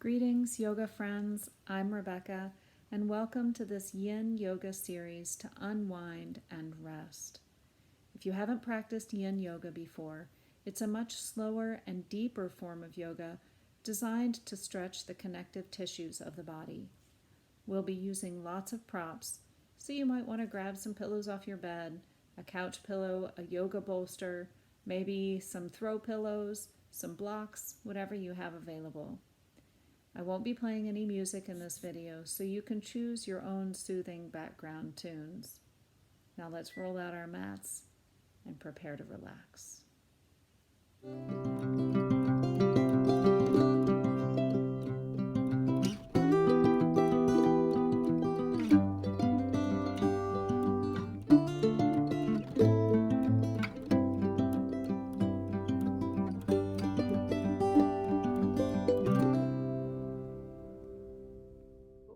Greetings, yoga friends. I'm Rebecca, and welcome to this yin yoga series to unwind and rest. If you haven't practiced yin yoga before, it's a much slower and deeper form of yoga designed to stretch the connective tissues of the body. We'll be using lots of props, so you might want to grab some pillows off your bed, a couch pillow, a yoga bolster, maybe some throw pillows, some blocks, whatever you have available. I won't be playing any music in this video, so you can choose your own soothing background tunes. Now let's roll out our mats and prepare to relax.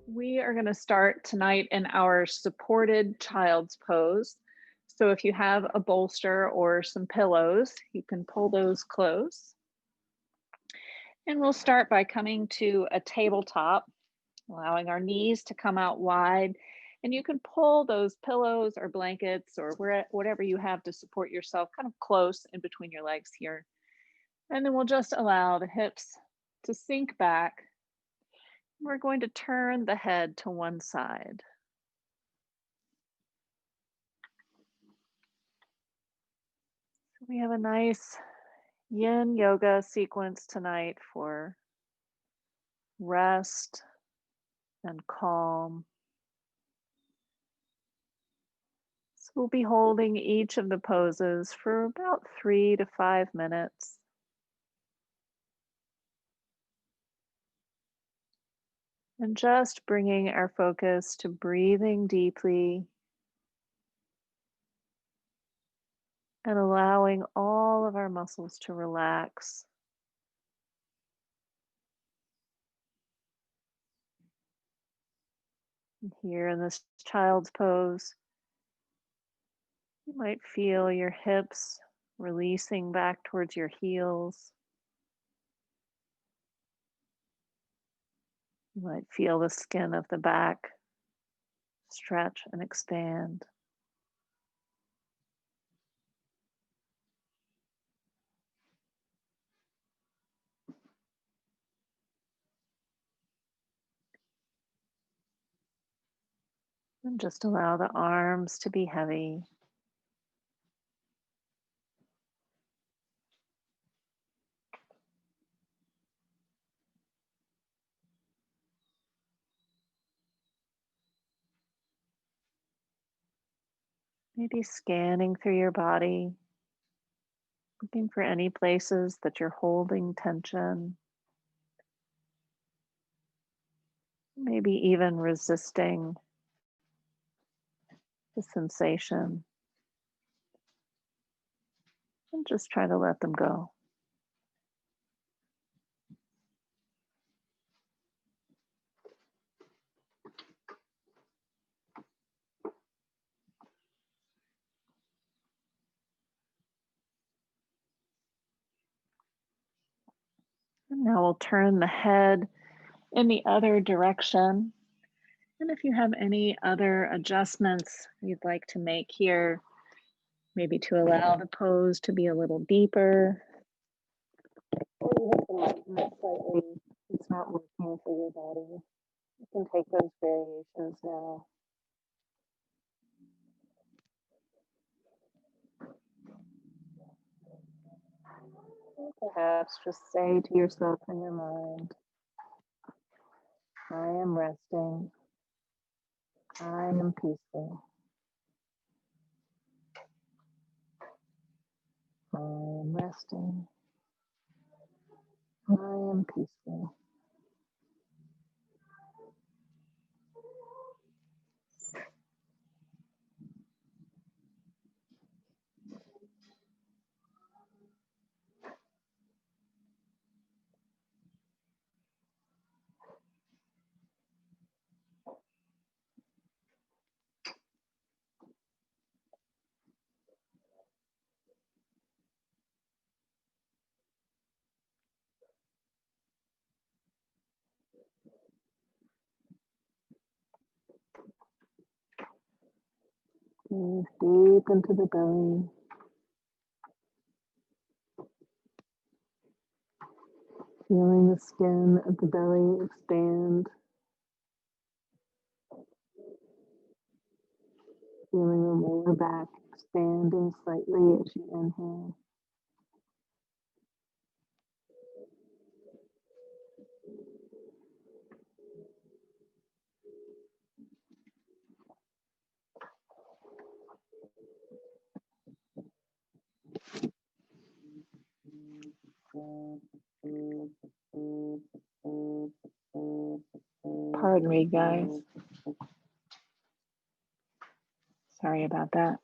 We are going to start tonight in our supported child's pose. So if you have a bolster or some pillows, you can pull those close. And we'll start by coming to a tabletop, allowing our knees to come out wide. And you can pull those pillows or blankets or whatever you have to support yourself kind of close in between your legs here. And then we'll just allow the hips to sink back. We're going to turn the head to one side. We have a nice yin yoga sequence tonight for rest and calm. So we'll be holding each of the poses for about 3 to 5 minutes. And just bringing our focus to breathing deeply and allowing all of our muscles to relax. And here in this child's pose, you might feel your hips releasing back towards your heels. You might feel the skin of the back stretch and expand. And just allow the arms to be heavy. Maybe scanning through your body, looking for any places that you're holding tension. Maybe even resisting the sensation. And just try to let them go. And now we'll turn the head in the other direction. And if you have any other adjustments you'd like to make here, maybe to allow the pose to be a little deeper, or you have to lighten it slightly, it's not working for your body, you can take those variations now. Perhaps just say to yourself in your mind, I am resting. I am peaceful. I am resting. I am peaceful. Breathe deep into the belly. Feeling the skin of the belly expand. Feeling the lower back expanding slightly as you inhale. Pardon me, guys. Sorry about that.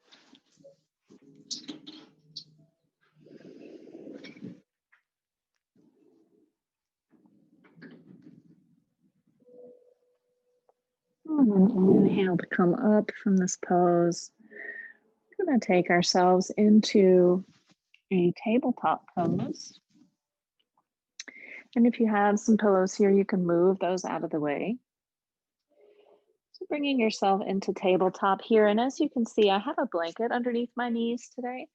And then inhale to come up from this pose. We're going to take ourselves into a tabletop pose. And if you have some pillows here, you can move those out of the way. So bringing yourself into tabletop here. And as you can see, I have a blanket underneath my knees today.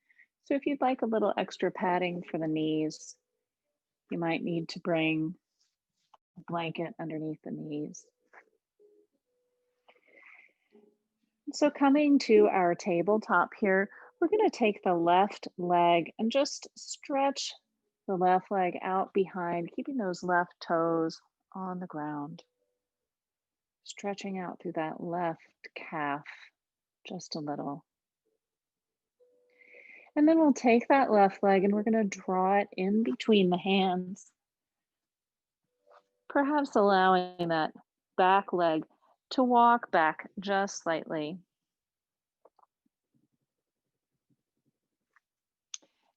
So if you'd like a little extra padding for the knees, you might need to bring a blanket underneath the knees. So coming to our tabletop here, we're going to take the left leg and just stretch the left leg out behind, keeping those left toes on the ground. Stretching out through that left calf just a little. And then we'll take that left leg and we're going to draw it in between the hands. Perhaps allowing that back leg to walk back just slightly.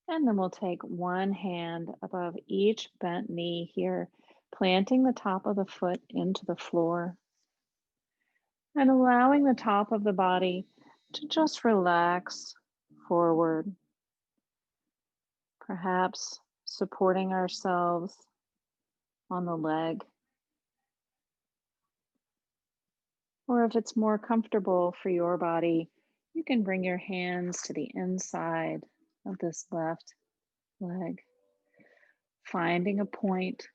And then we'll take one hand above each bent knee here, planting the top of the foot into the floor and allowing the top of the body to just relax forward. Perhaps supporting ourselves on the leg. Or if it's more comfortable for your body, you can bring your hands to the inside of this left leg, finding a point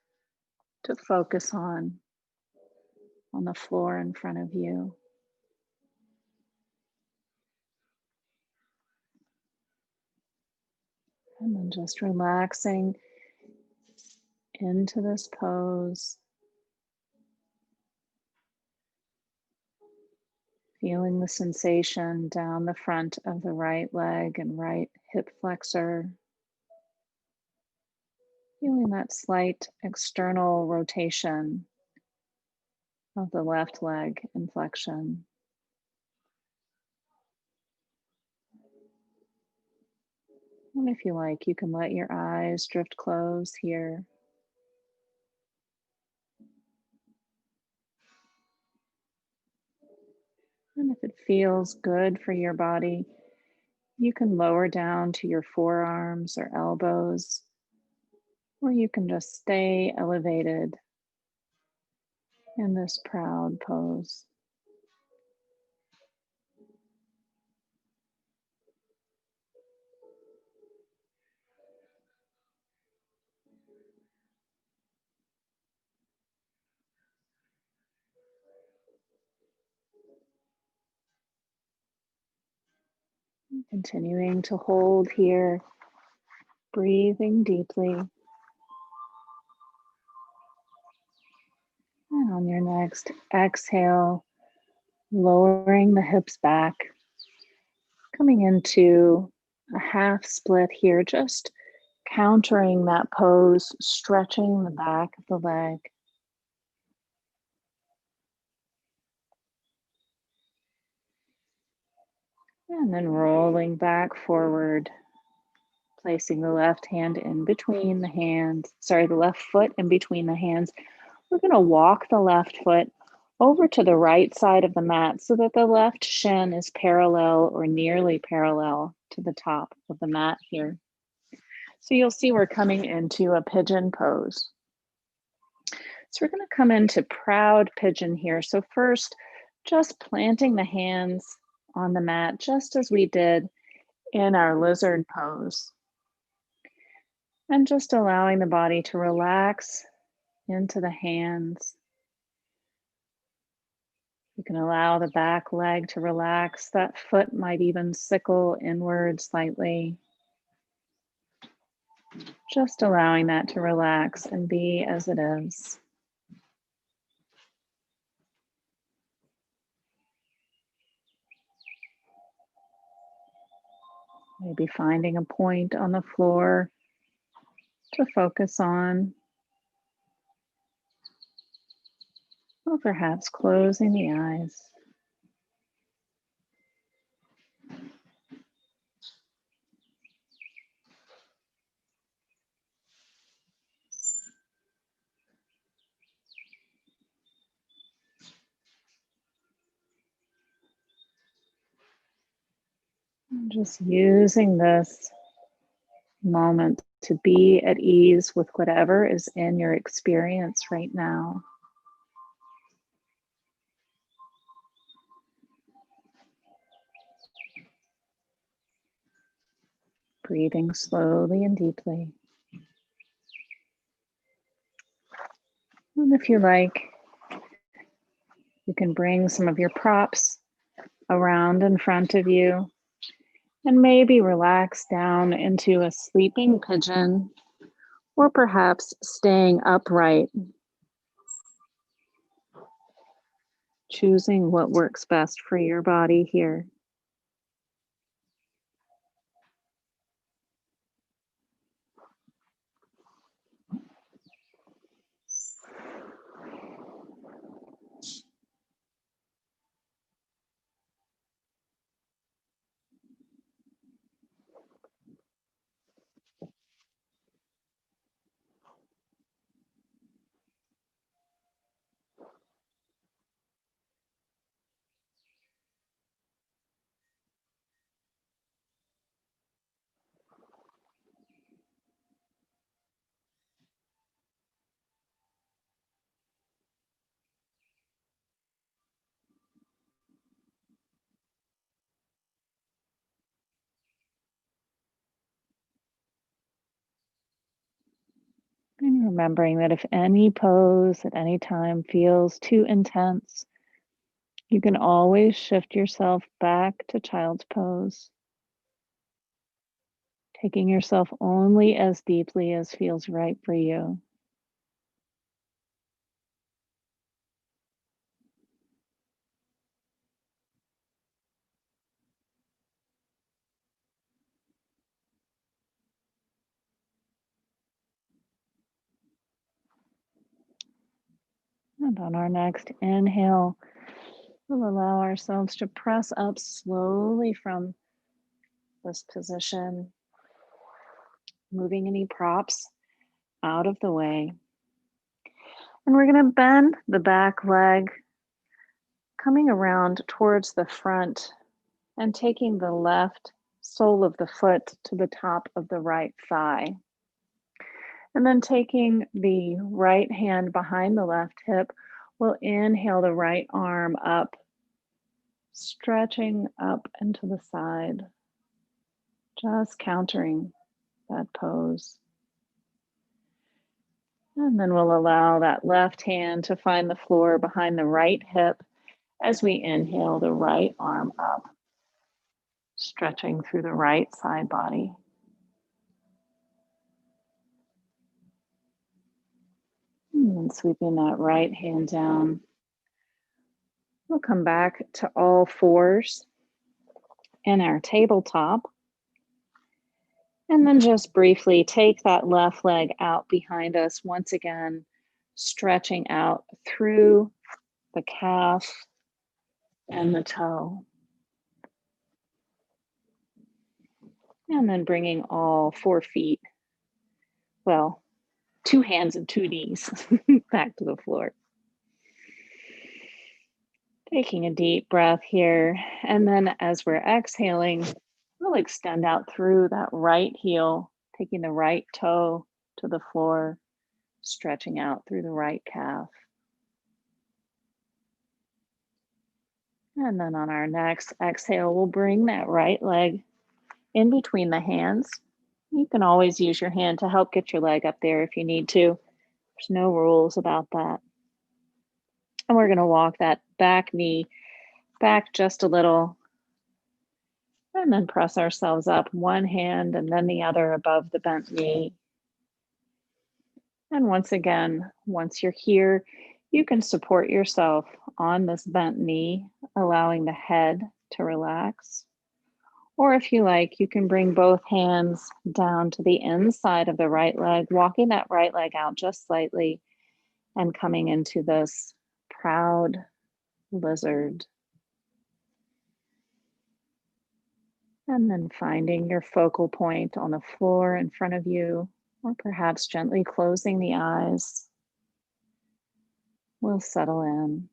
to focus on the floor in front of you. And then just relaxing into this pose. Feeling the sensation down the front of the right leg and right hip flexor. Feeling that slight external rotation of the left leg in flexion. And if you like, you can let your eyes drift closed here. And if it feels good for your body, you can lower down to your forearms or elbows, or you can just stay elevated in this proud pose. Continuing to hold here, breathing deeply. And on your next exhale, lowering the hips back, coming into a half split here, just countering that pose, stretching the back of the leg. And then rolling back forward, placing the left hand in between the hands, the left foot in between the hands. We're going to walk the left foot over to the right side of the mat so that the left shin is parallel or nearly parallel to the top of the mat here. So you'll see we're coming into a pigeon pose. So we're going to come into proud pigeon here. So first, just planting the hands on the mat, just as we did in our lizard pose. And just allowing the body to relax into the hands. You can allow the back leg to relax. That foot might even sickle inward slightly. Just allowing that to relax and be as it is. Maybe finding a point on the floor to focus on, or perhaps closing the eyes. And just using this moment to be at ease with whatever is in your experience right now. Breathing slowly and deeply. And if you like, you can bring some of your props around in front of you and maybe relax down into a sleeping pigeon, or perhaps staying upright, choosing what works best for your body here. And remembering that if any pose at any time feels too intense, you can always shift yourself back to child's pose, taking yourself only as deeply as feels right for you. And on our next inhale, we'll allow ourselves to press up slowly from this position, moving any props out of the way. And we're going to bend the back leg, coming around towards the front and taking the left sole of the foot to the top of the right thigh. And then taking the right hand behind the left hip, we'll inhale the right arm up, stretching up and to the side, just countering that pose. And then we'll allow that left hand to find the floor behind the right hip as we inhale the right arm up, stretching through the right side body. And then sweeping that right hand down. We'll come back to all fours in our tabletop. And then just briefly take that left leg out behind us once again, stretching out through the calf and the toe. And then bringing all 4 feet, well, 2 hands and 2 knees back to the floor. Taking a deep breath here. And then as we're exhaling, we'll extend out through that right heel, taking the right toe to the floor, stretching out through the right calf. And then on our next exhale, we'll bring that right leg in between the hands. You can always use your hand to help get your leg up there if you need to. There's no rules about that. And we're going to walk that back knee back just a little, and then press ourselves up, one hand and then the other above the bent knee. And once again, once you're here, you can support yourself on this bent knee, allowing the head to relax. Or if you like, you can bring both hands down to the inside of the right leg, walking that right leg out just slightly and coming into this proud lizard. And then finding your focal point on the floor in front of you, or perhaps gently closing the eyes. We'll settle in.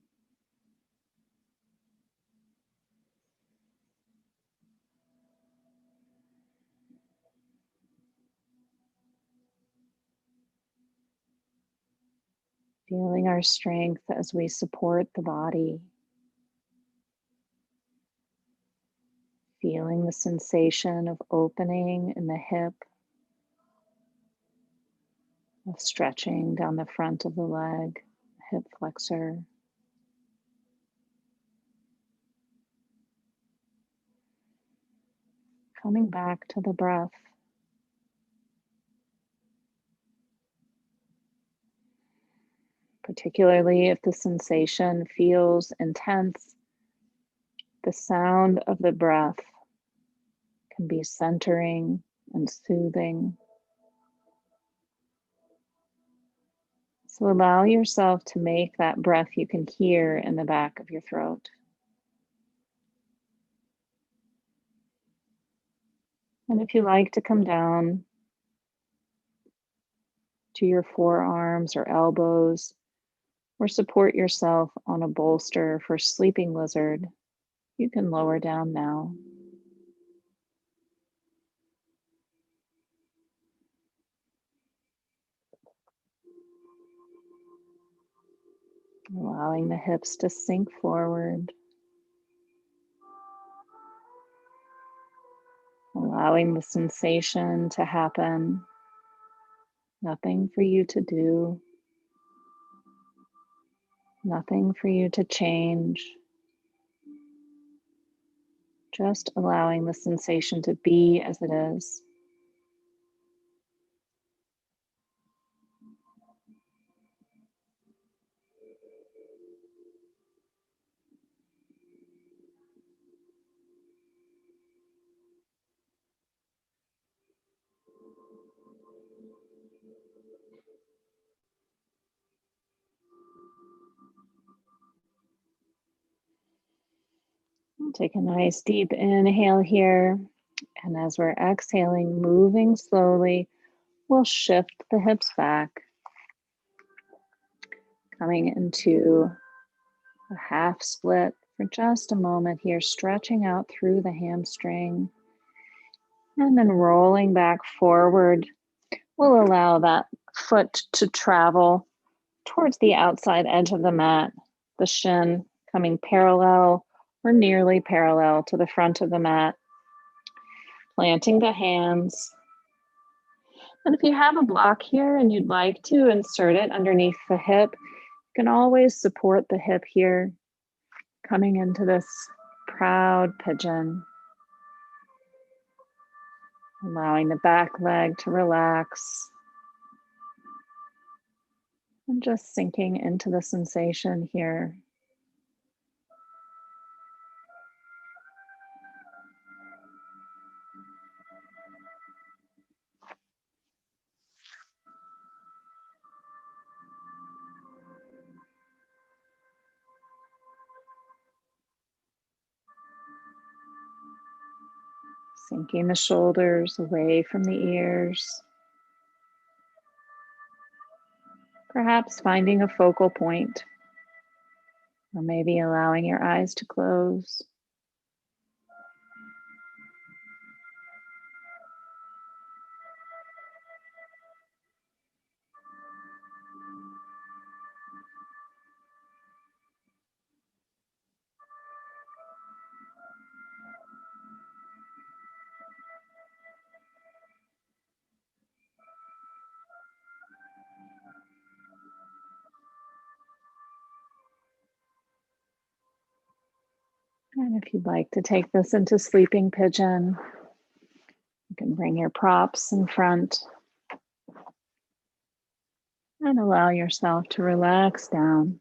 Feeling our strength as we support the body. Feeling the sensation of opening in the hip, of stretching down the front of the leg, hip flexor. Coming back to the breath. Particularly if the sensation feels intense, the sound of the breath can be centering and soothing. So allow yourself to make that breath you can hear in the back of your throat. And if you like to come down to your forearms or elbows, or support yourself on a bolster for sleeping lizard, you can lower down now. Allowing the hips to sink forward. Allowing the sensation to happen. Nothing for you to do. Nothing for you to change. Just allowing the sensation to be as it is. Take a nice deep inhale here. And as we're exhaling, moving slowly, we'll shift the hips back, coming into a half split for just a moment here, stretching out through the hamstring. And then rolling back forward, we'll allow that foot to travel towards the outside edge of the mat, the shin coming parallel or nearly parallel to the front of the mat. Planting the hands. And if you have a block here and you'd like to insert it underneath the hip, you can always support the hip here, coming into this proud pigeon. Allowing the back leg to relax. And just sinking into the sensation here. Sinking the shoulders away from the ears. Perhaps finding a focal point, or maybe allowing your eyes to close. And if you'd like to take this into sleeping pigeon, you can bring your props in front and allow yourself to relax down.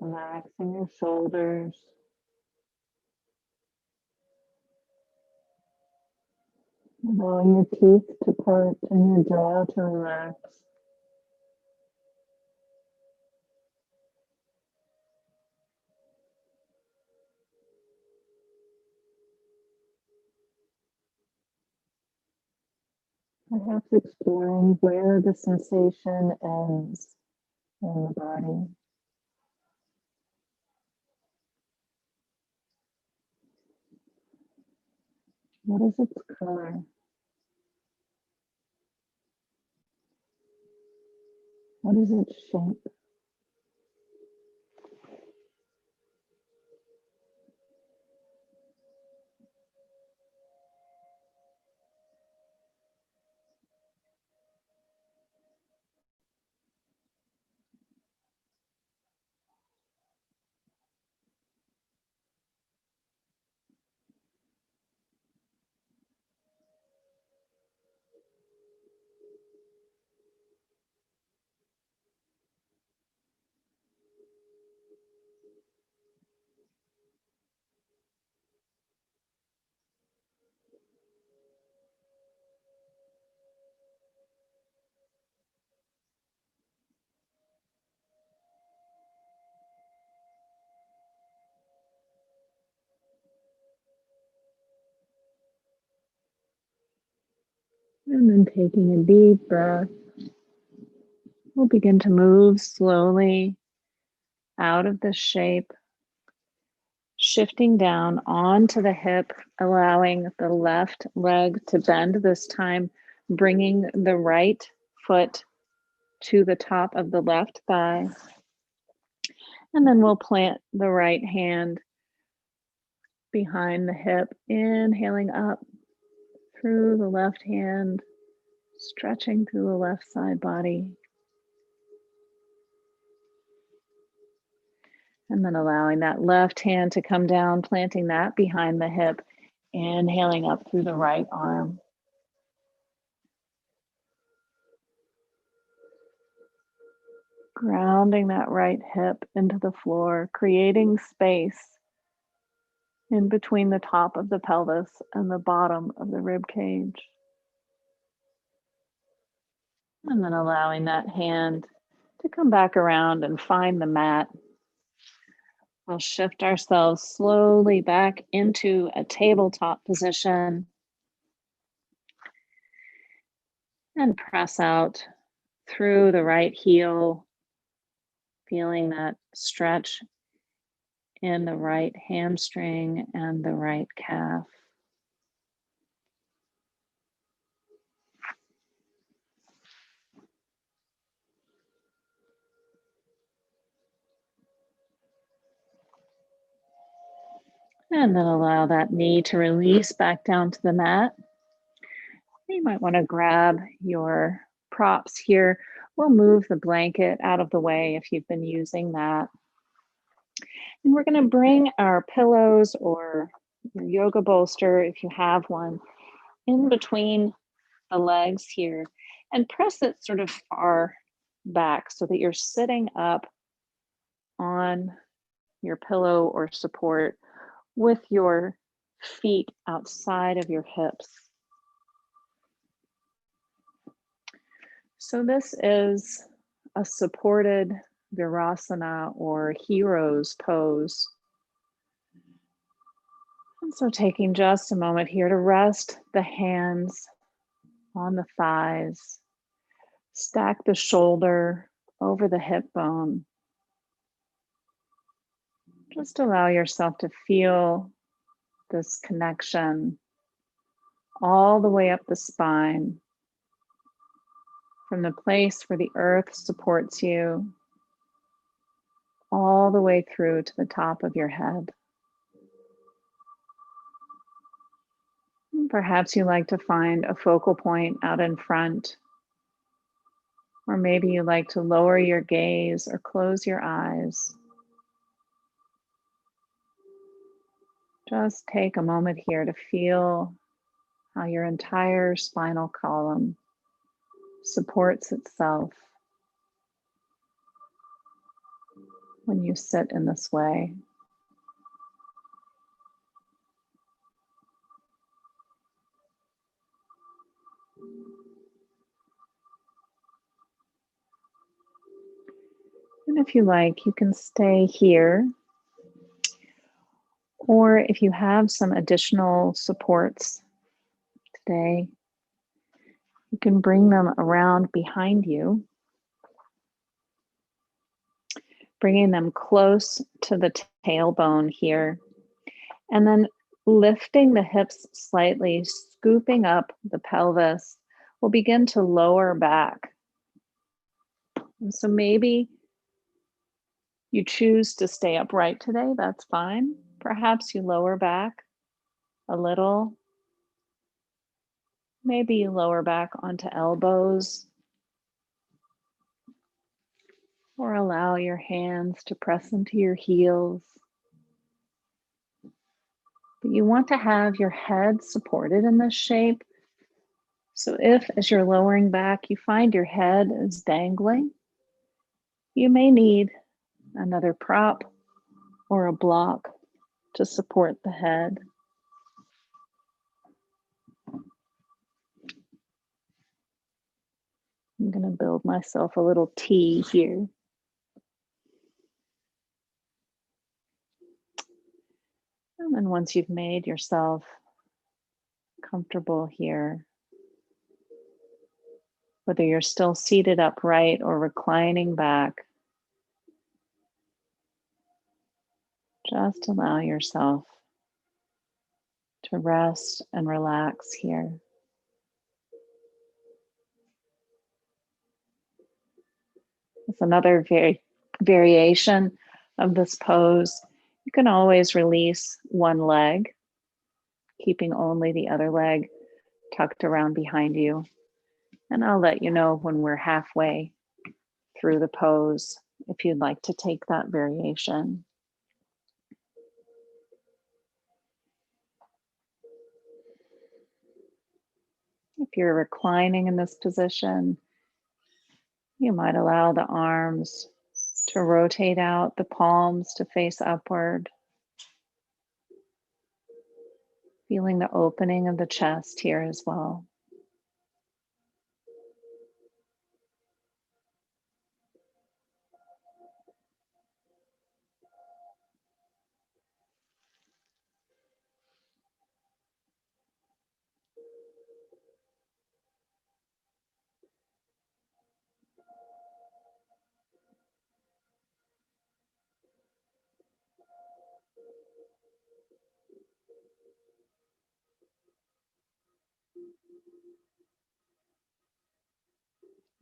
Relaxing your shoulders. Allowing your teeth to part and your jaw to relax. Perhaps exploring where the sensation ends in the body. What is its color? What is its shape? And then taking a deep breath, we'll begin to move slowly out of the shape, shifting down onto the hip, allowing the left leg to bend this time, bringing the right foot to the top of the left thigh. And then we'll plant the right hand behind the hip, inhaling up through the left hand, stretching through the left side body. And then allowing that left hand to come down, planting that behind the hip, inhaling up through the right arm. Grounding that right hip into the floor, creating space in between the top of the pelvis and the bottom of the rib cage. And then allowing that hand to come back around and find the mat. We'll shift ourselves slowly back into a tabletop position and press out through the right heel, feeling that stretch in the right hamstring and the right calf. And then allow that knee to release back down to the mat. You might want to grab your props here. We'll move the blanket out of the way if you've been using that. And we're going to bring our pillows or your yoga bolster, if you have one, in between the legs here and press it sort of far back so that you're sitting up on your pillow or support with your feet outside of your hips. So this is a supported Virasana or hero's pose. And so taking just a moment here to rest the hands on the thighs, stack the shoulder over the hip bone. Just allow yourself to feel this connection all the way up the spine, from the place where the earth supports you all the way through to the top of your head. And perhaps you like to find a focal point out in front, or maybe you like to lower your gaze or close your eyes. Just take a moment here to feel how your entire spinal column supports itself when you sit in this way. And if you like, you can stay here, or if you have some additional supports today, you can bring them around behind you, bringing them close to the tailbone here, and then lifting the hips slightly, scooping up the pelvis. We'll begin to lower back. And so maybe you choose to stay upright today, that's fine. Perhaps you lower back a little. Maybe you lower back onto elbows, or allow your hands to press into your heels. But you want to have your head supported in this shape. So if, as you're lowering back, you find your head is dangling, you may need another prop or a block to support the head. I'm going to build myself a little T here. And then once you've made yourself comfortable here, whether you're still seated upright or reclining back, just allow yourself to rest and relax here. It's another variation of this pose. You can always release one leg, keeping only the other leg tucked around behind you. And I'll let you know when we're halfway through the pose if you'd like to take that variation. If you're reclining in this position, you might allow the arms to rotate out, the palms to face upward, feeling the opening of the chest here as well.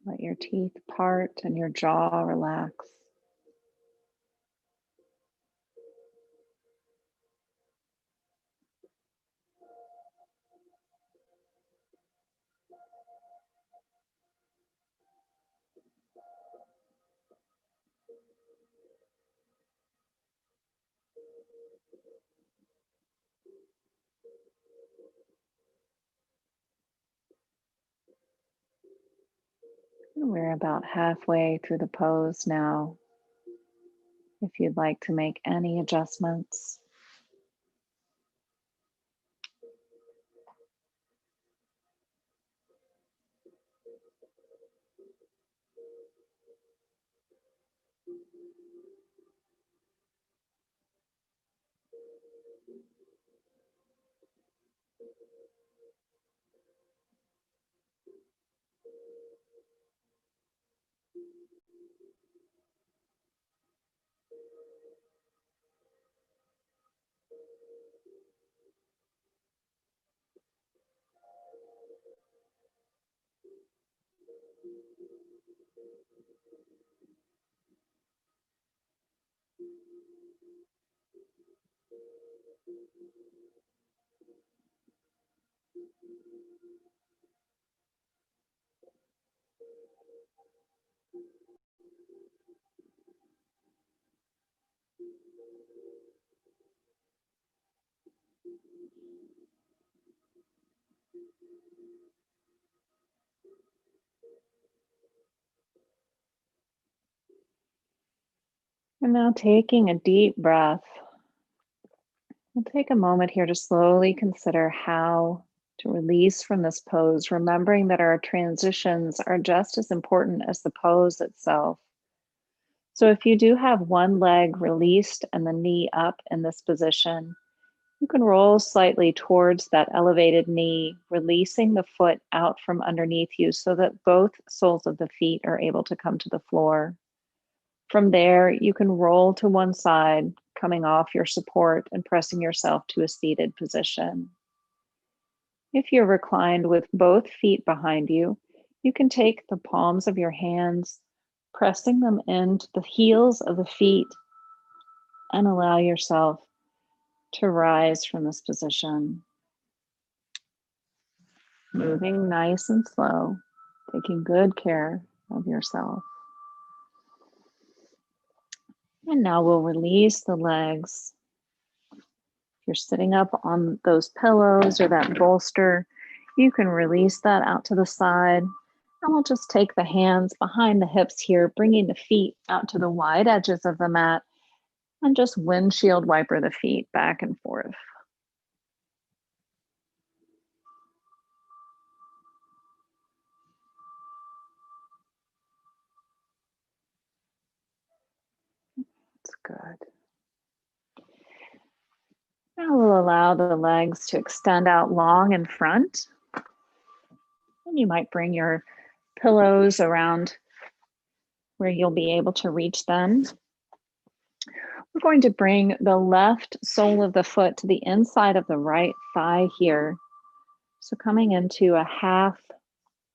Let your teeth part and your jaw relax. We're about halfway through the pose now. If you'd like to make any adjustments, And now taking a deep breath, we'll take a moment here to slowly consider how to release from this pose, remembering that our transitions are just as important as the pose itself. So if you do have one leg released and the knee up in this position, you can roll slightly towards that elevated knee, releasing the foot out from underneath you so that both soles of the feet are able to come to the floor. From there, you can roll to one side, coming off your support and pressing yourself to a seated position. If you're reclined with both feet behind you, you can take the palms of your hands, pressing them into the heels of the feet, and allow yourself to rise from this position. Moving nice and slow, taking good care of yourself. And now we'll release the legs. If you're sitting up on those pillows or that bolster, you can release that out to the side. And we'll just take the hands behind the hips here, bringing the feet out to the wide edges of the mat, and just windshield wiper the feet back and forth. That's good. Now we'll allow the legs to extend out long in front. And you might bring your pillows around where you'll be able to reach them. We're going to bring the left sole of the foot to the inside of the right thigh here. So coming into a half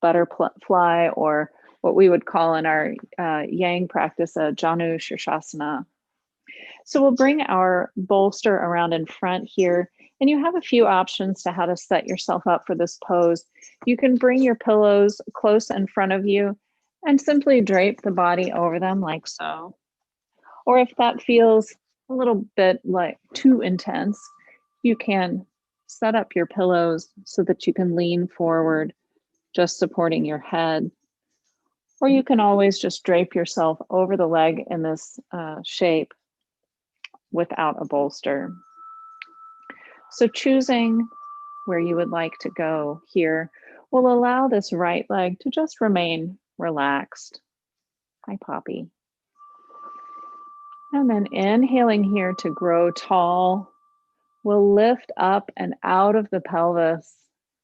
butterfly, or what we would call in our yang practice, a Janu Shirshasana. So we'll bring our bolster around in front here, and you have a few options to how to set yourself up for this pose. You can bring your pillows close in front of you and simply drape the body over them like so. Or if that feels a little bit like too intense, you can set up your pillows so that you can lean forward, just supporting your head. Or you can always just drape yourself over the leg in this shape without a bolster. So choosing where you would like to go here will allow this right leg to just remain relaxed. Hi, Poppy. And then inhaling here to grow tall, we'll lift up and out of the pelvis,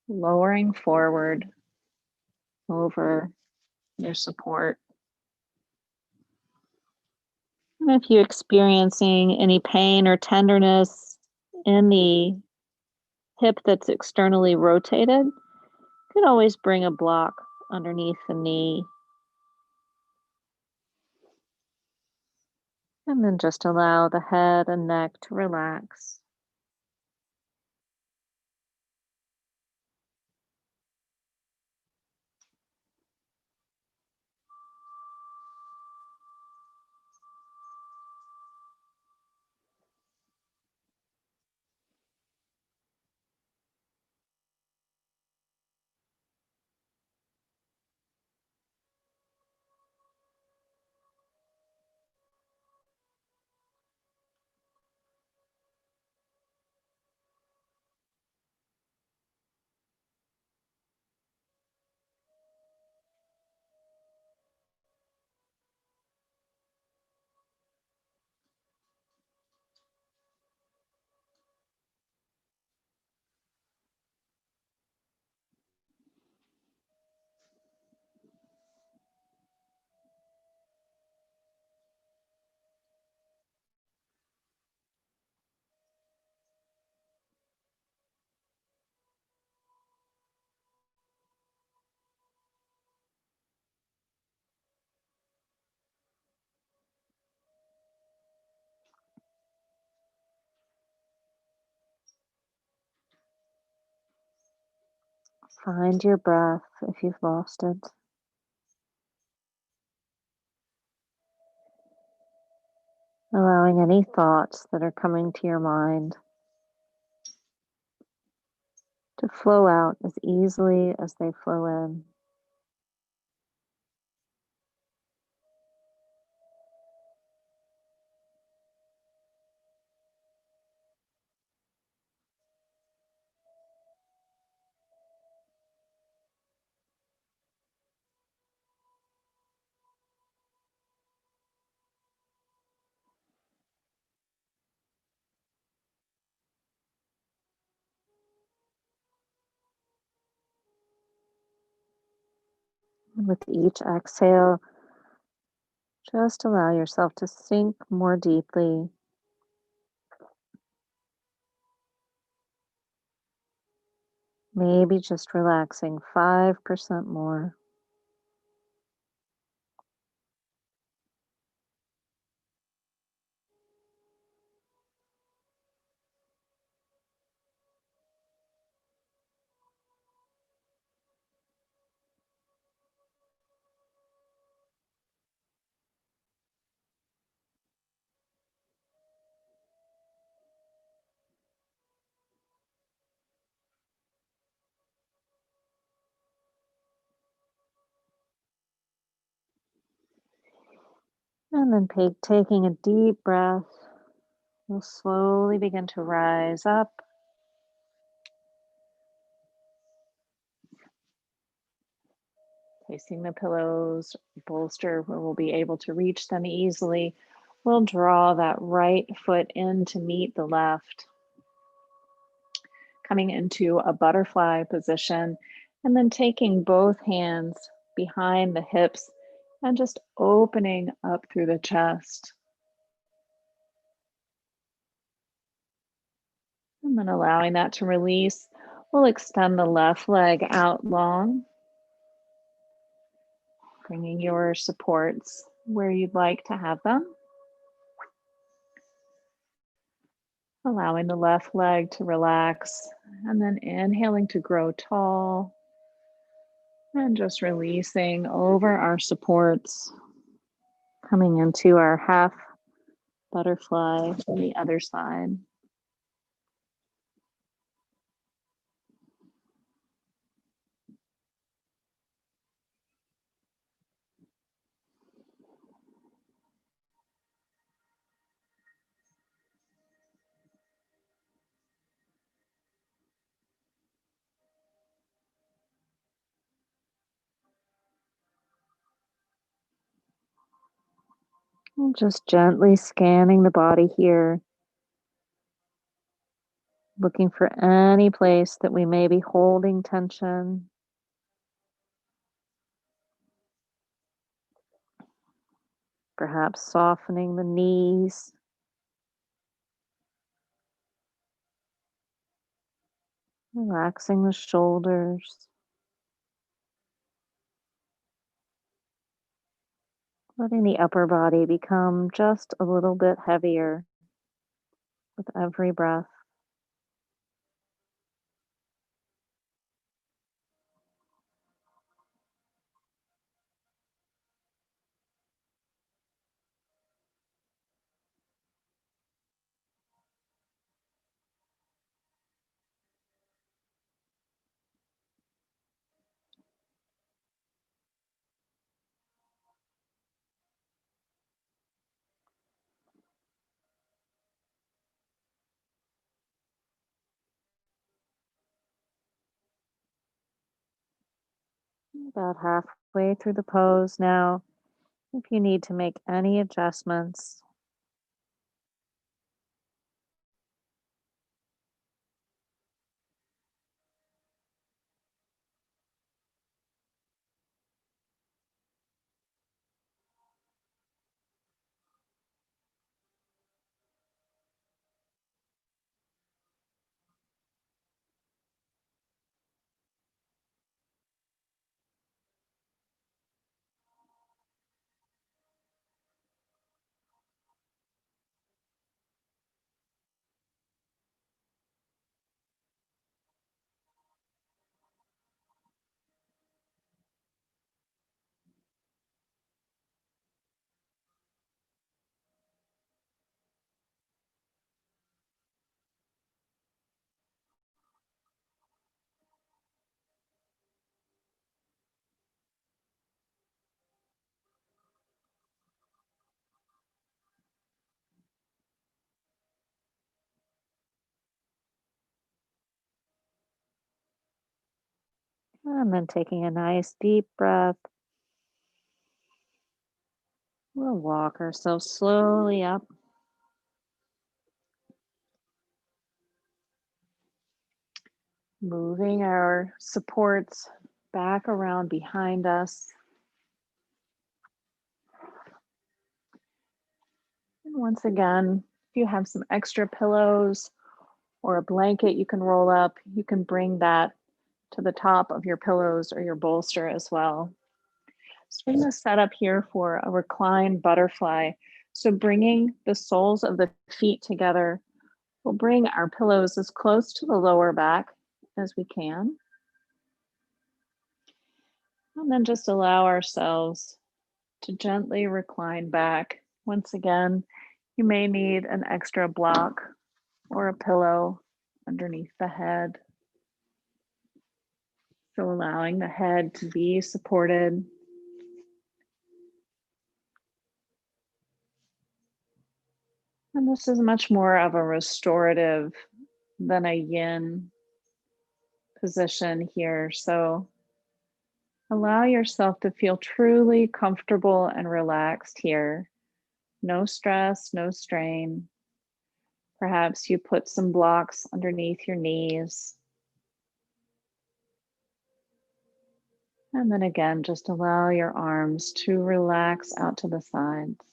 lowering forward over your support. And if you're experiencing any pain or tenderness in the hip that's externally rotated, you can always bring a block underneath the knee. And then just allow the head and neck to relax. Find your breath if you've lost it. Allowing any thoughts that are coming to your mind to flow out as easily as they flow in. And with each exhale, just allow yourself to sink more deeply. Maybe just relaxing 5% more. And then taking a deep breath, you'll slowly begin to rise up, placing the pillows, bolster where we'll be able to reach them easily. We'll draw that right foot in to meet the left, coming into a butterfly position, and then taking both hands behind the hips and just opening up through the chest. And then allowing that to release, we'll extend the left leg out long, bringing your supports where you'd like to have them. Allowing the left leg to relax, and then inhaling to grow tall, and just releasing over our supports, coming into our half butterfly from the other side. And just gently scanning the body here, looking for any place that we may be holding tension. Perhaps softening the knees, relaxing the shoulders, letting the upper body become just a little bit heavier with every breath. About halfway through the pose now. If you need to make any adjustments, And then taking a nice deep breath, we'll walk ourselves slowly up, moving our supports back around behind us. And once again, if you have some extra pillows or a blanket you can roll up, you can bring that to the top of your pillows or your bolster as well. So we're going to set up here for a reclined butterfly. So bringing the soles of the feet together, we'll bring our pillows as close to the lower back as we can. And then just allow ourselves to gently recline back. Once again, you may need an extra block or a pillow underneath the head. So allowing the head to be supported. And this is much more of a restorative than a yin position here. So allow yourself to feel truly comfortable and relaxed here. No stress, no strain. Perhaps you put some blocks underneath your knees. And then again, just allow your arms to relax out to the sides.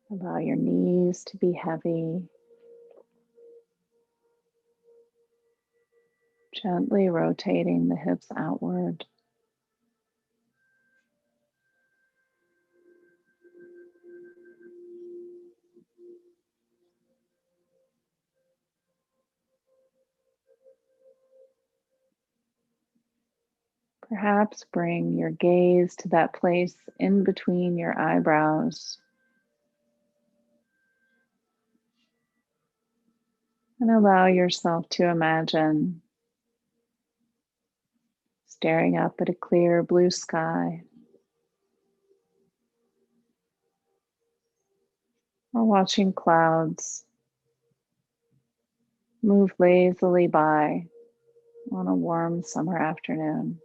Allow your knees to be heavy. Gently rotating the hips outward. Perhaps bring your gaze to that place in between your eyebrows and allow yourself to imagine staring up at a clear blue sky or watching clouds move lazily by on a warm summer afternoon.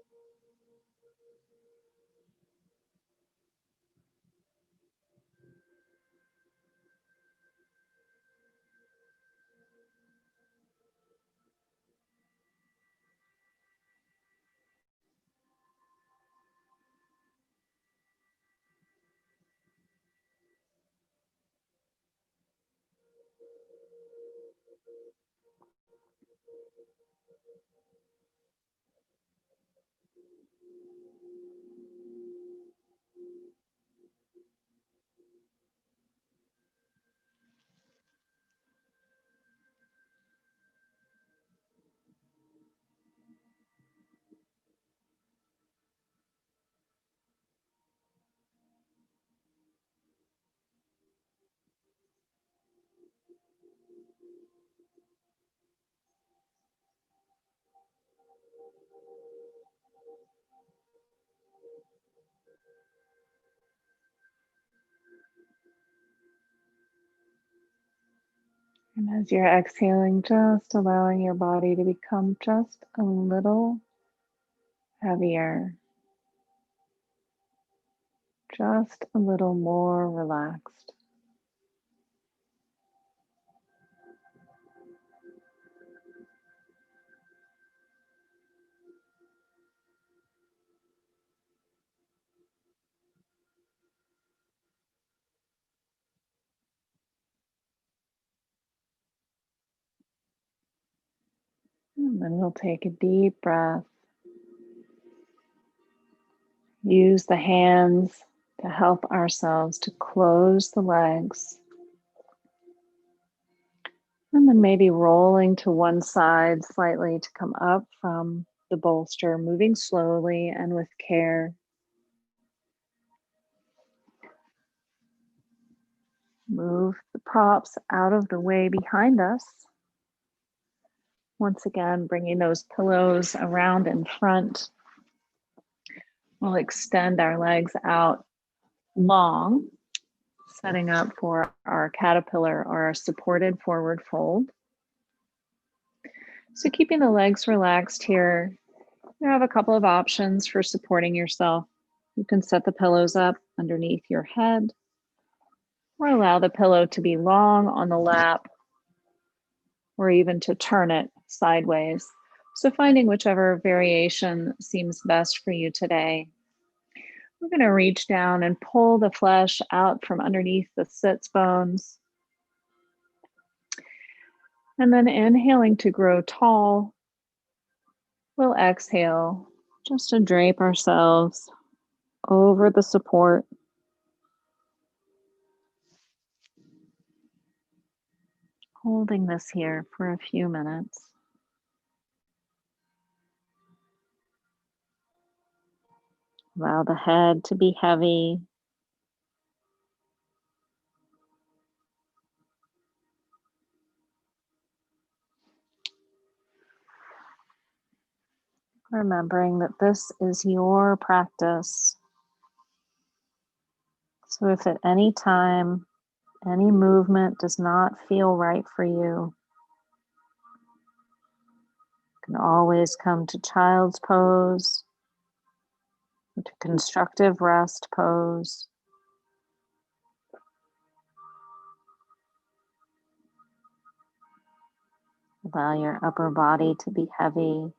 And as you're exhaling, just allowing your body to become just a little heavier, just a little more relaxed. And then we'll take a deep breath. Use the hands to help ourselves to close the legs. And then maybe rolling to one side slightly to come up from the bolster, moving slowly and with care. Move the props out of the way behind us. Once again, bringing those pillows around in front. We'll extend our legs out long, setting up for our caterpillar or our supported forward fold. So keeping the legs relaxed here, you have a couple of options for supporting yourself. You can set the pillows up underneath your head or allow the pillow to be long on the lap or even to turn it sideways. So finding whichever variation seems best for you today. We're going to reach down and pull the flesh out from underneath the sits bones. And then inhaling to grow tall, we'll exhale just to drape ourselves over the support. Holding this here for a few minutes. Allow the head to be heavy. Remembering that this is your practice. So if at any time any movement does not feel right for you, you can always come to child's pose, to constructive rest pose. Allow your upper body to be heavy.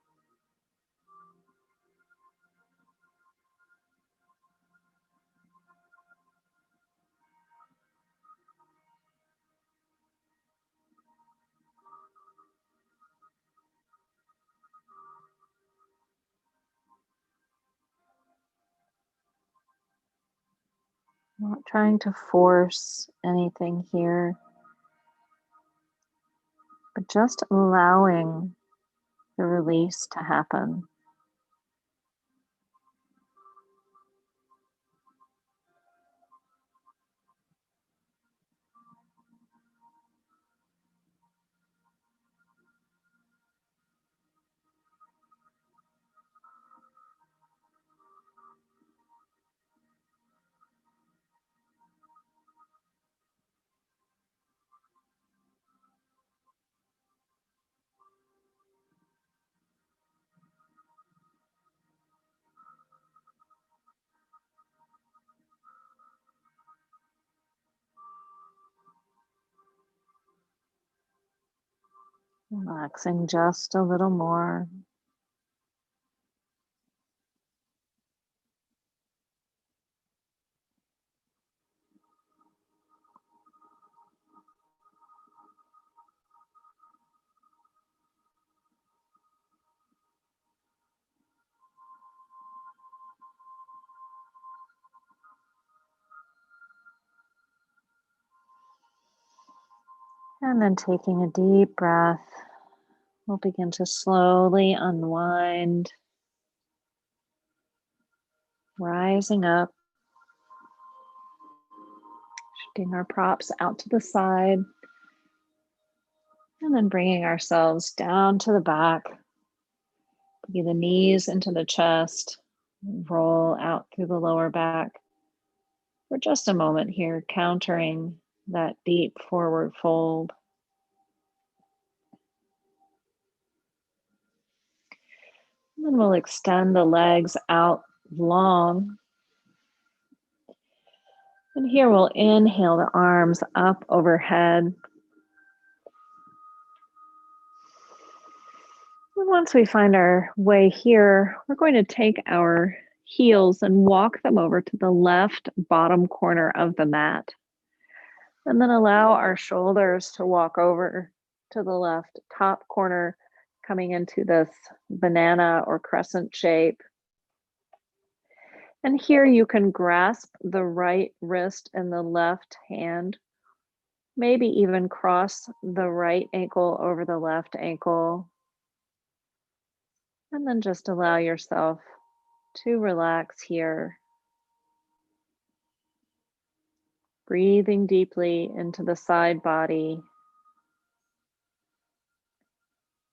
Not trying to force anything here, but just allowing the release to happen. Relaxing just a little more. And then taking a deep breath, we'll begin to slowly unwind, rising up, shifting our props out to the side, and then bringing ourselves down to the back. Bring the knees into the chest, roll out through the lower back. For just a moment here, countering that deep forward fold. And then we'll extend the legs out long. And here we'll inhale the arms up overhead. And once we find our way here, we're going to take our heels and walk them over to the left bottom corner of the mat. And then allow our shoulders to walk over to the left top corner, coming into this banana or crescent shape. And here you can grasp the right wrist and the left hand, maybe even cross the right ankle over the left ankle. And then just allow yourself to relax here. Breathing deeply into the side body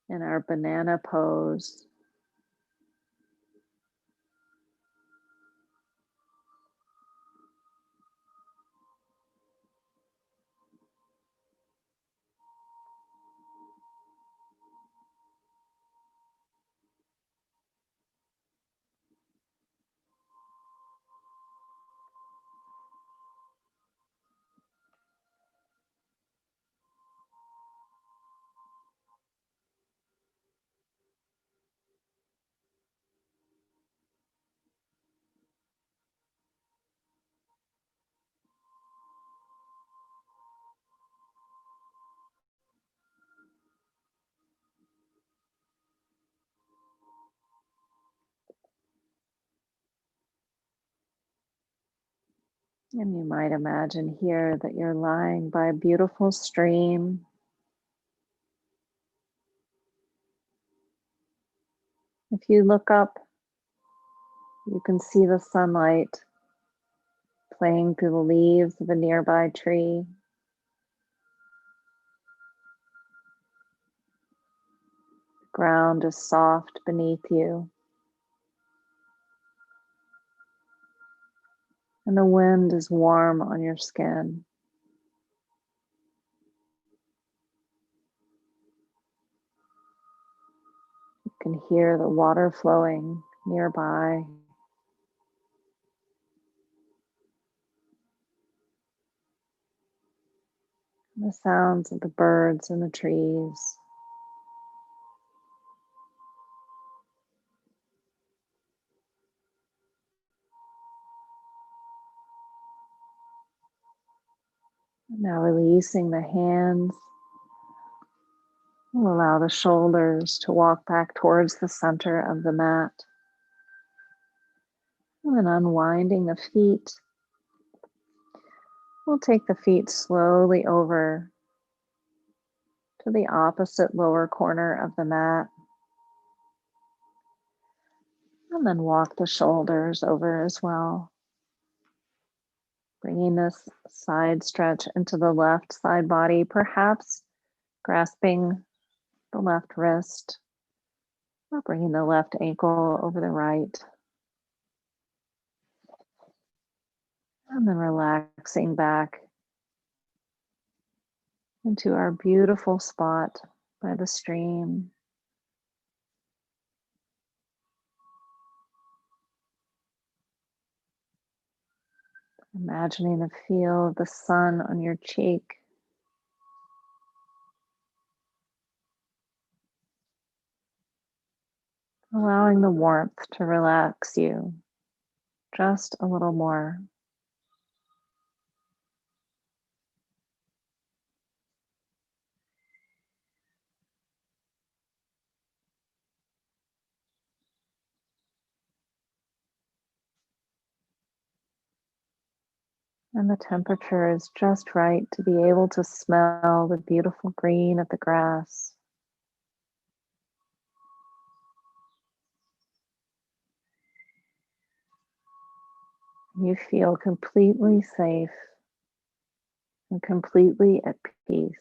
in our banana pose. And you might imagine here that you're lying by a beautiful stream. If you look up, you can see the sunlight playing through the leaves of a nearby tree. The ground is soft beneath you, and the wind is warm on your skin. You can hear the water flowing nearby. The sounds of the birds in the trees. Now releasing the hands. We'll allow the shoulders to walk back towards the center of the mat. And then unwinding the feet. We'll take the feet slowly over to the opposite lower corner of the mat. And then walk the shoulders over as well. Bringing this side stretch into the left side body, perhaps grasping the left wrist or bringing the left ankle over the right. And then relaxing back into our beautiful spot by the stream. Imagining the feel of the sun on your cheek. Allowing the warmth to relax you just a little more. And the temperature is just right to be able to smell the beautiful green of the grass. You feel completely safe and completely at peace.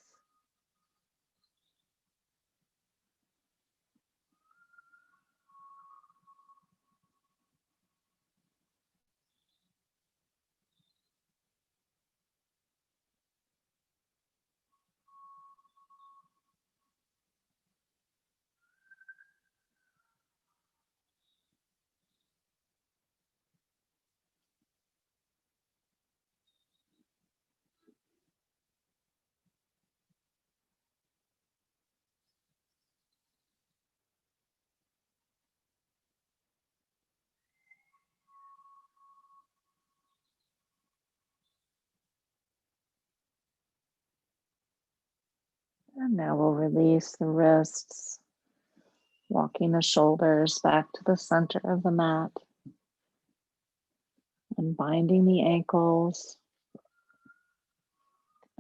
And now we'll release the wrists, walking the shoulders back to the center of the mat, and binding the ankles,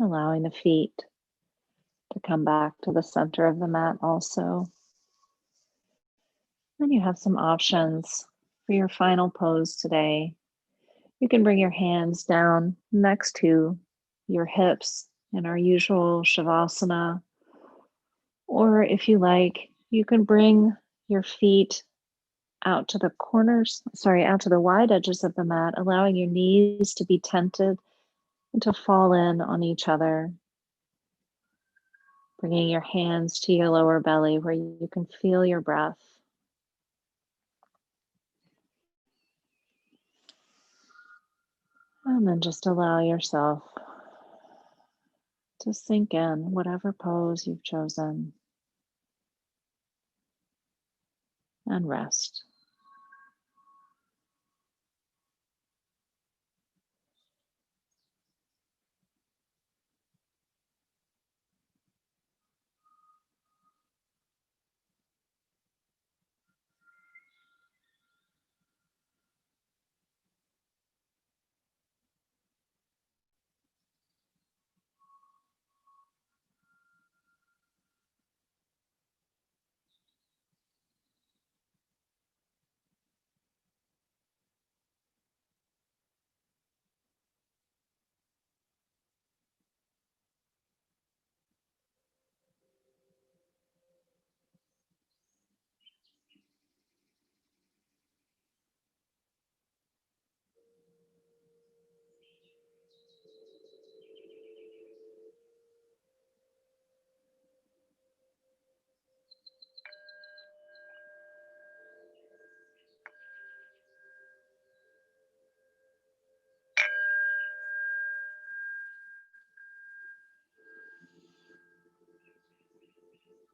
allowing the feet to come back to the center of the mat also. Then you have some options for your final pose today. You can bring your hands down next to your hips in our usual Shavasana. Or if you like, you can bring your feet out to the out to the wide edges of the mat, allowing your knees to be tented and to fall in on each other. Bringing your hands to your lower belly where you can feel your breath. And then just allow yourself to sink in whatever pose you've chosen and rest.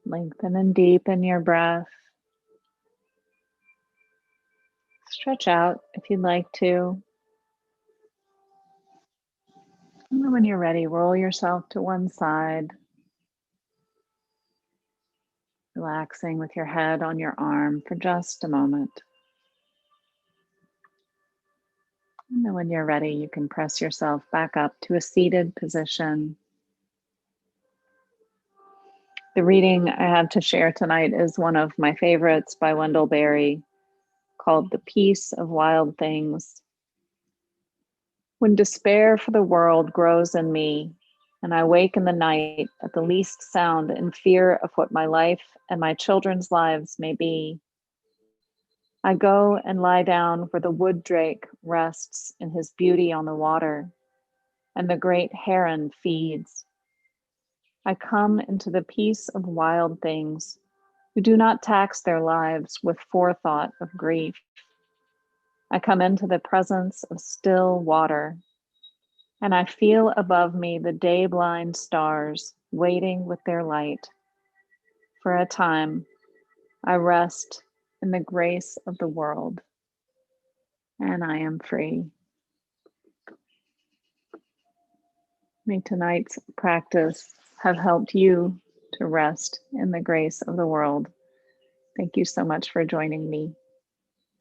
Lengthen and deepen your breath. Stretch out if you'd like to. And then when you're ready, roll yourself to one side, relaxing with your head on your arm for just a moment. And then when you're ready, you can press yourself back up to a seated position. The reading I have to share tonight is one of my favorites by Wendell Berry, called The Peace of Wild Things. When despair for the world grows in me, and I wake in the night at the least sound in fear of what my life and my children's lives may be, I go and lie down where the wood drake rests in his beauty on the water, and the great heron feeds. I come into the peace of wild things who do not tax their lives with forethought of grief. I come into the presence of still water, and I feel above me the day-blind stars waiting with their light. For a time, I rest in the grace of the world, and I am free. May tonight's practice have helped you to rest in the grace of the world. Thank you so much for joining me,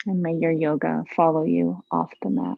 and may your yoga follow you off the mat.